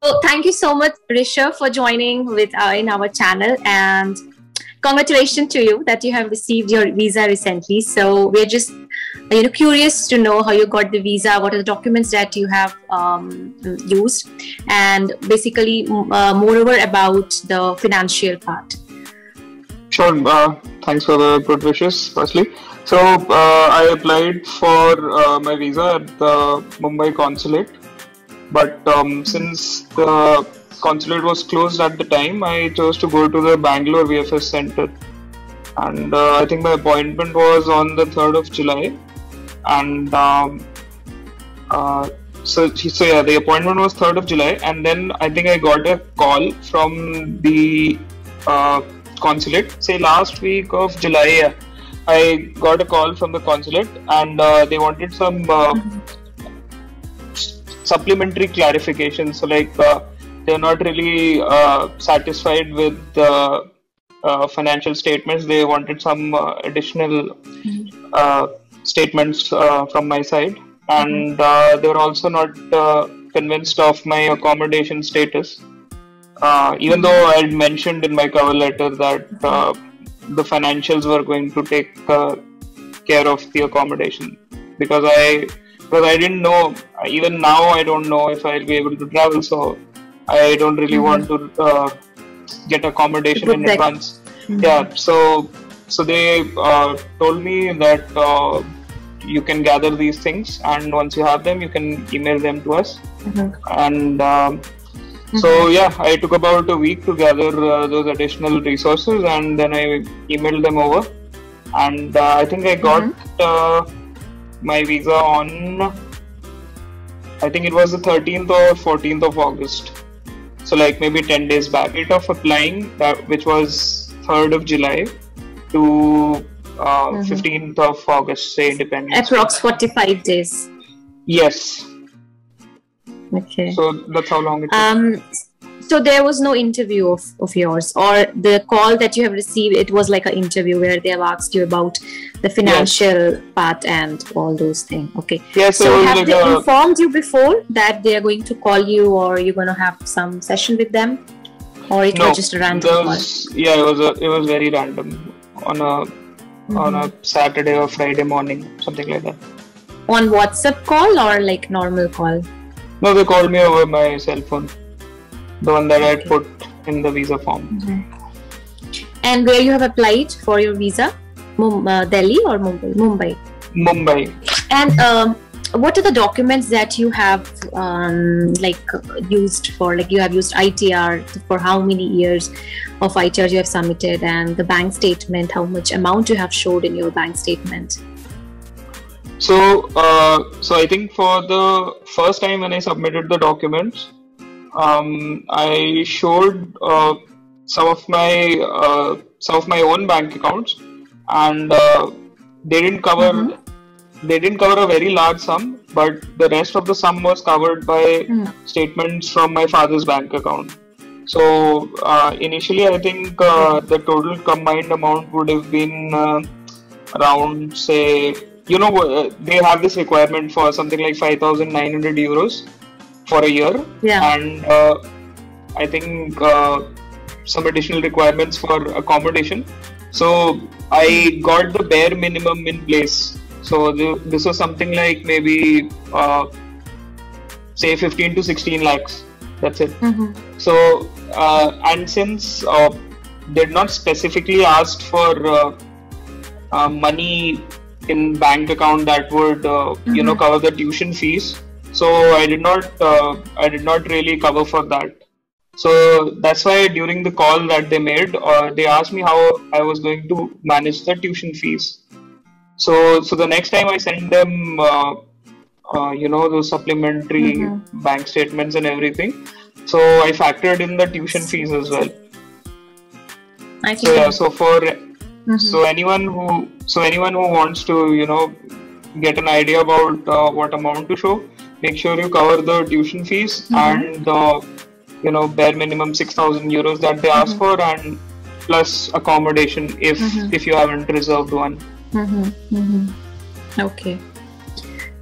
So thank you so much, Rishabh, for joining with in our channel, and congratulations to you that you have received your visa recently. So we're just curious to know how you got the visa, what are the documents that you have used, and basically moreover about the financial part. Sure. Thanks for the good wishes, firstly. So I applied for my visa at the Mumbai consulate, but since the consulate was closed at the time, I chose to go to the Bangalore VFS Center, and I think my appointment was on the 3rd of July, and so yeah, the appointment was 3rd of July, and then I think I got a call from the consulate, say last week of July. Yeah, I got a call from the consulate, and they wanted some supplementary clarification. So like they're not really satisfied with the financial statements. They wanted some additional statements from my side, and they were also not convinced of my accommodation status. Even though I had mentioned in my cover letter that the financials were going to take care of the accommodation, because I didn't know. Even now, I don't know if I'll be able to travel, so I don't really want to get accommodation in advance. Yeah, so they told me that you can gather these things, and once you have them, you can email them to us. And so yeah, I took about a week to gather those additional resources, and then I emailed them over, and I think I got my visa on, I think it was the 13th or 14th of August. So like maybe 10 days back. Date of applying, which was 3rd of July to 15th of August, say Independence. Approx 45 days. Yes. Okay. So that's how long it took. So there was no interview of yours, or the call that you have received, it was like an interview where they have asked you about the financial part and all those things. Okay. Yes. So have they informed you before that they are going to call you, or you're going to have some session with them, or it was just a random call? Yeah, it was very random on a Saturday or Friday morning, something like that. On WhatsApp call or like normal call? No, they called me over my cell phone, the one that I put in the visa form. And where you have applied for your visa? Delhi or Mumbai? Mumbai. And what are the documents that you have used for? Like you have used ITR for how many years of ITR you have submitted, and the bank statement, how much amount you have showed in your bank statement? So I think for the first time when I submitted the documents, I showed some of my own bank accounts, and they didn't cover a very large sum, but the rest of the sum was covered by statements from my father's bank account. So initially, I think the total combined amount would have been around, say, they have this requirement for something like 5,900 euros for a year, and I think some additional requirements for accommodation. So I got the bare minimum in place. So this was something like maybe say 15 to 16 lakhs. That's it. So and since they did not specifically ask for money in bank account that would cover the tuition fees, so I did not really cover for that. So that's why during the call that they made, they asked me how I was going to manage the tuition fees. So the next time I sent them those supplementary bank statements and everything, so I factored in the tuition fees as well. So anyone who wants to get an idea about what amount to show, make sure you cover the tuition fees and bare minimum 6,000 euros that they ask for, and plus accommodation if you haven't reserved one. Okay.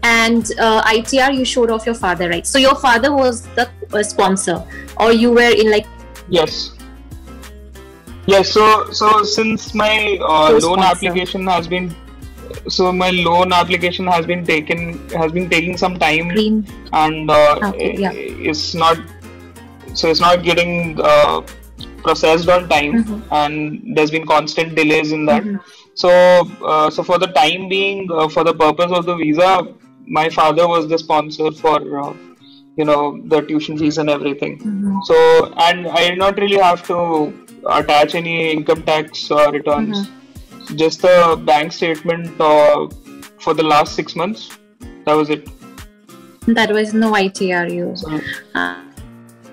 And ITR, you showed off your father, right? So your father was the sponsor, or you were in like? Yes. Yes. So since my loan application has been, taking some time, and it's not getting processed on time, and there's been constant delays in that. So for the time being, for the purpose of the visa, my father was the sponsor for the tuition fees and everything. So, and I did not really have to attach any income tax returns. Just the bank statement for the last 6 months. That was it. That was no ITR.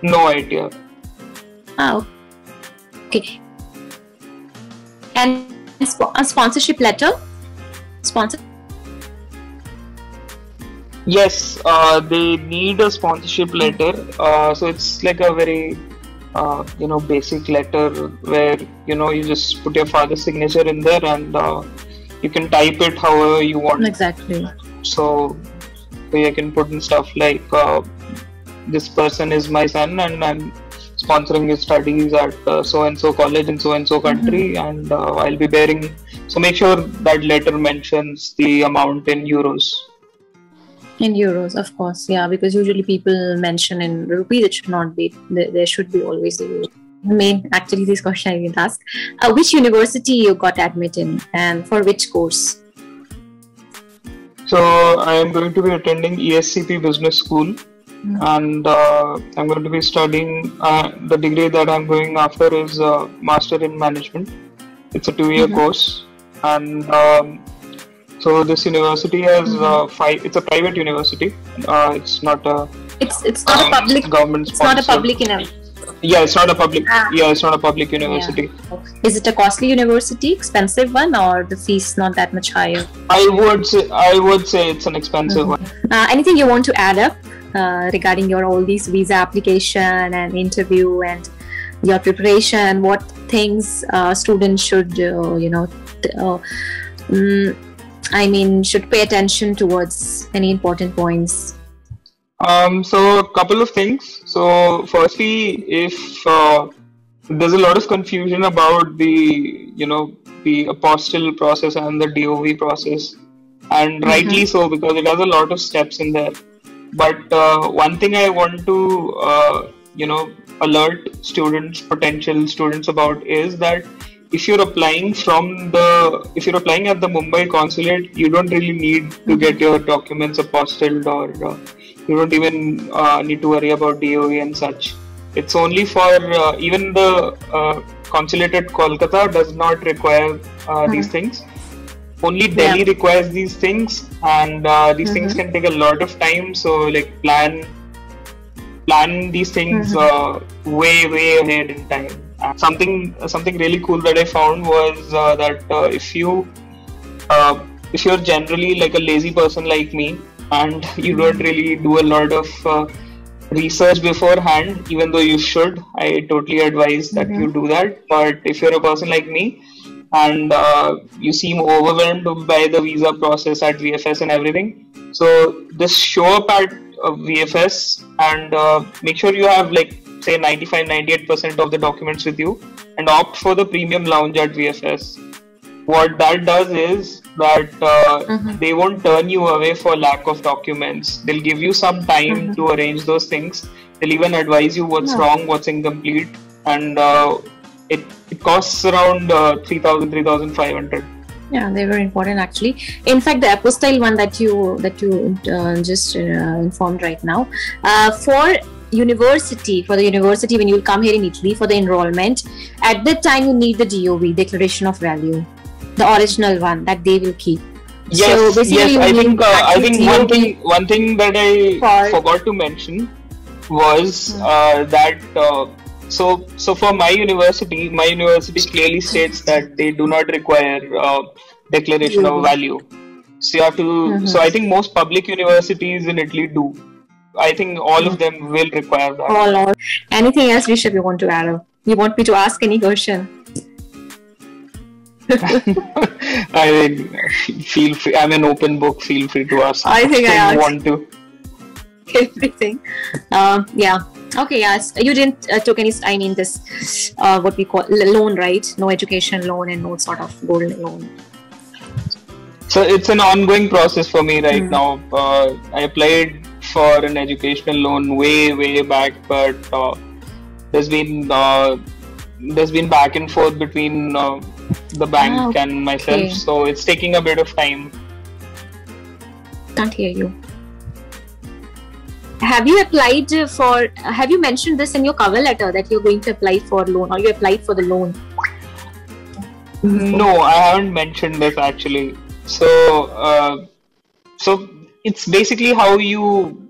No ITR. Okay. And a sponsorship letter? Sponsor? Yes, they need a sponsorship letter. So it's like a very basic letter where you just put your father's signature in there, and you can type it however you want. Exactly. So you can put in stuff like this person is my son, and I'm sponsoring his studies at so and so college in so and so country, and I'll be bearing. So make sure that letter mentions the amount in euros. In euros, of course, yeah, because usually people mention in rupees. It should not be. There should be always the euro. Actually, this question I didn't ask. Which university you got admitted in, and for which course? So I am going to be attending ESCP Business School, and I'm going to be studying. The degree that I'm going after is Master in Management. It's a 2-year course, and so this university has it's a private university. It's not a. It's not a public government. It's not a public university. Yeah, it's not a public. Yeah, it's not a public university. Yeah. Is it a costly university, expensive one, or the fees not that much higher? I would say it's an expensive one. Anything you want to add up regarding your all these visa application and interview and your preparation? What things students should should pay attention towards? Any important points? So a couple of things. So firstly, if there's a lot of confusion about the Apostille process and the DOV process, and rightly so, because it has a lot of steps in there. But one thing I want to alert potential students about is that if you're applying at the Mumbai consulate, you don't really need to get your documents apostilled, or you don't even need to worry about DOE and such. It's only for even the consulate at Kolkata does not require these things. Only Delhi requires these things, and these things can take a lot of time. So like plan these things way ahead in time. Something really cool that I found was that if you're generally like a lazy person like me, and you don't really do a lot of research beforehand, even though you should, I totally advise that you do that. But if you're a person like me, and you seem overwhelmed by the visa process at VFS and everything, so just show up at VFS and make sure you have like say 95-98% of the documents with you, and opt for the premium lounge at VFS. What that does is that they won't turn you away for lack of documents. They'll give you some time to arrange those things. They'll even advise you what's wrong, what's incomplete, and it costs around 3,500. Yeah, they were important actually. In fact, the Apostille one that you just informed right now, for the university when you will come here in Italy for the enrollment, at that time you need the DOV, Declaration of Value, the original one that they will keep. Yes, so yes. I think one thing that I forgot to mention was that. So for my university clearly states that they do not require declaration of value. So you have to. So I think most public universities in Italy do. I think all of them will require that. All. Anything else, Rishabh, you want to add? You want me to ask any question? I think feel free. I'm an open book. Feel free to ask. I think I want to. Everything. Yeah. Okay, yes. You didn't took any, I mean this, what we call loan, right? No education loan and no sort of gold loan. So it's an ongoing process for me right now. I applied for an educational loan way back, but there's been back and forth between the bank and myself, so it's taking a bit of time. Can't hear you. Have you applied for, have you mentioned this in your cover letter that you're going to apply for loan, or you applied for the loan? No, I haven't mentioned this actually. So, so it's basically how you,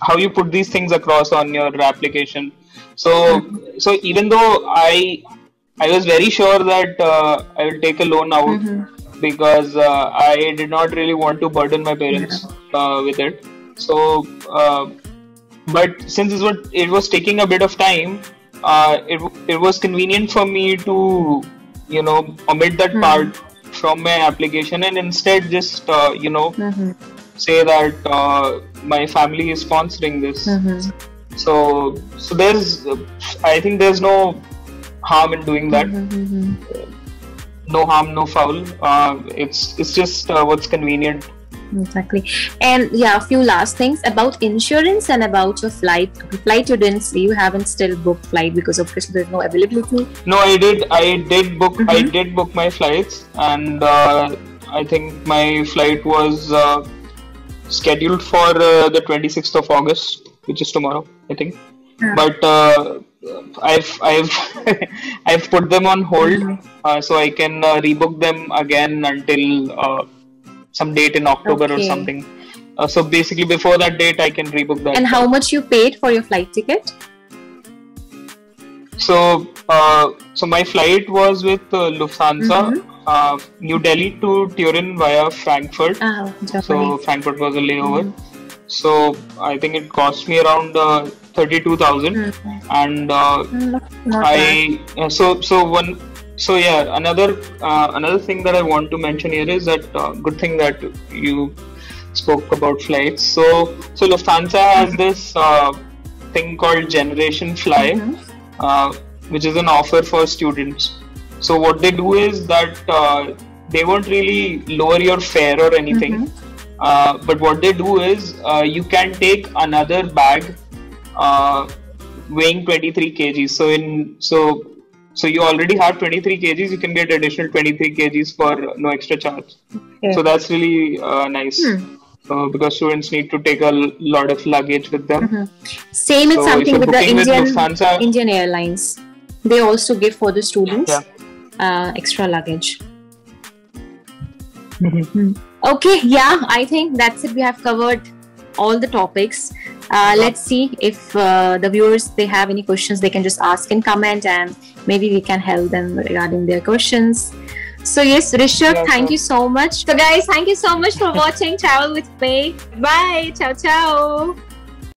how you put these things across on your application. So, so even though I was very sure that I will take a loan out because I did not really want to burden my parents with it. So, but since it was taking a bit of time, it was convenient for me to, omit that part from my application and instead just, say that my family is sponsoring this. So there's, I think there's no harm in doing that. No harm, no foul. It's just what's convenient. Exactly. And yeah, a few last things about insurance and about your flight. You didn't say you haven't still booked flight because of course there's no availability. No, I did book. I did book my flights, and I think my flight was scheduled for the 26th of August, which is tomorrow, I think. But I've I've put them on hold, so I can rebook them again until some date in October or something. So basically, before that date, I can rebook that. And how much you paid for your flight ticket? So, so my flight was with Lufthansa, New Delhi to Turin via Frankfurt. So Frankfurt was a layover. So I think it cost me around 32,000, and So yeah, another thing that I want to mention here is that good thing that you spoke about flights. So Lufthansa has this thing called Generation Fly, which is an offer for students. So what they do is that they won't really lower your fare or anything, but what they do is you can take another bag weighing 23 kgs. So you already have 23 kgs, you can get additional 23 kgs for no extra charge. So that's really nice because students need to take a lot of luggage with them. Same is something with the Indian Airlines. They also give for the students extra luggage. Okay, yeah, I think that's it. We have covered all the topics. Let's see if the viewers, they have any questions, they can just ask in comment and maybe we can help them regarding their questions. So yes, Rishabh, thank you so much. So guys, thank you so much for watching Travel with Megh. Bye. Ciao, ciao.